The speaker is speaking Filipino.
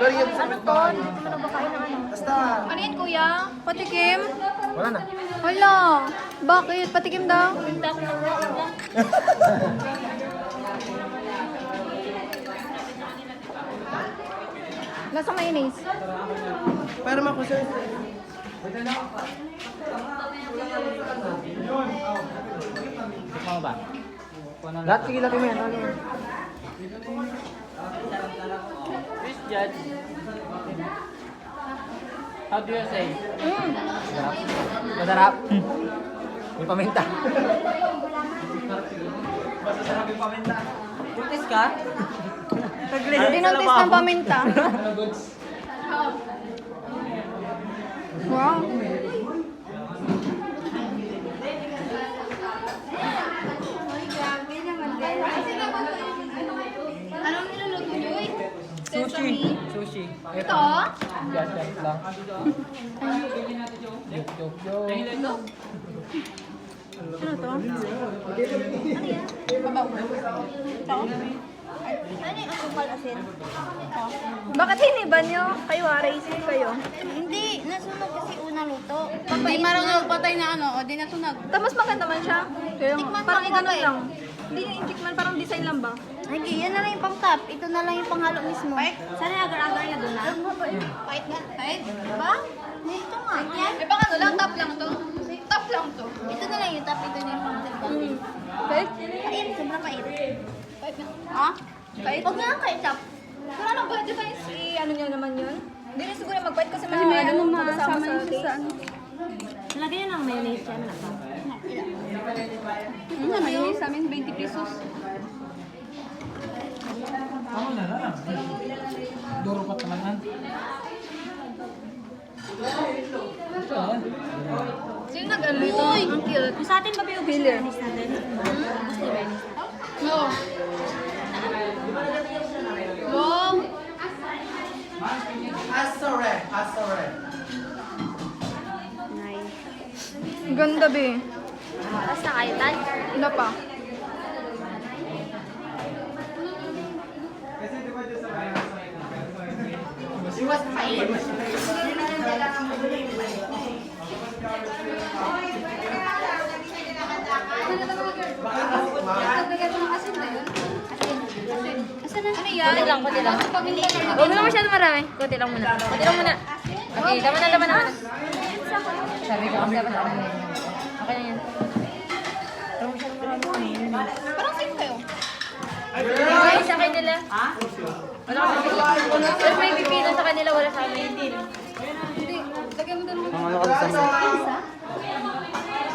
Ano to? Hindi ko na ba kain ng ano? Basta. Ano yan, kuya? Patikim? Wala na. Hala. Bakit? Patikim daw? Hindi ako na. Nasa mayonnaise. Pero makusay. Mau ba? Lahat sige laki mo yan. Please judge. How do you say? Masarap. May paminta. Masarap yung paminta. Putis ka? Dinuntis ng paminta. Wow. Anong niluluto niyo? Sushi. Sushi. Ito? Yes, yes lang. Joke, joke, joke. Ano to? Ano yung asukal asin? Bakit hiniba niyo? Kayo racing kayo. Hindi, nasunog kasi unang luto. Hindi marunong patay na ano, o di nasunog. Tapos maganda man siya. Kaya Tikman parang mo ganun ba eh? lang. Hindi yung tikman, parang design lang ba? Hindi, yan na lang yung pang-cup. Ito na lang yung panghalo mismo. Sana agar-agar na doon na. Pait nga. Pait? Diba? Dito nga. Yan. Eh baka ano lang, top lang to. Top lang to. Ito na lang yung top. Ito na yung pang-cup. Pait? Pait, sobrang pait. Pait nga. Ha? Pait? Huwag nga kayo top. Pero ano ba, di ba yung ano niya naman yun? Hindi na siguro magpait kasi Kasi may ano magkasama masama yun cake. sa ano. Lagyan nyo ng mayonnaise yan. Ano na yun? Sa amin 20 pesos. Ano na lang? Duro pa talaga. Sino nag-ano ito? Ang cute. Sa atin ba yung mayonnaise natin? Gusto yung mayonnaise? No. Wow. Asore. Asore. Nice. Ganda be. Tapos na kayo, Tal? Wala pa. Iwas pait. Asan na? Ano yan? Konti lang, konti lang. Huwag mo masyado marami. Konti lang muna. Konti lang muna. Okay, laman na, laman na. Sabi ko kasi dapat ako na yun. Okay na yan. Huwag masyado marami. Parang same kayo. Ay, sa kanila. Ha? Wala ka pipino. Pero may pipino sa kanila, wala sa amin. Hindi. Lagyan mo doon. Ang ano kasi sa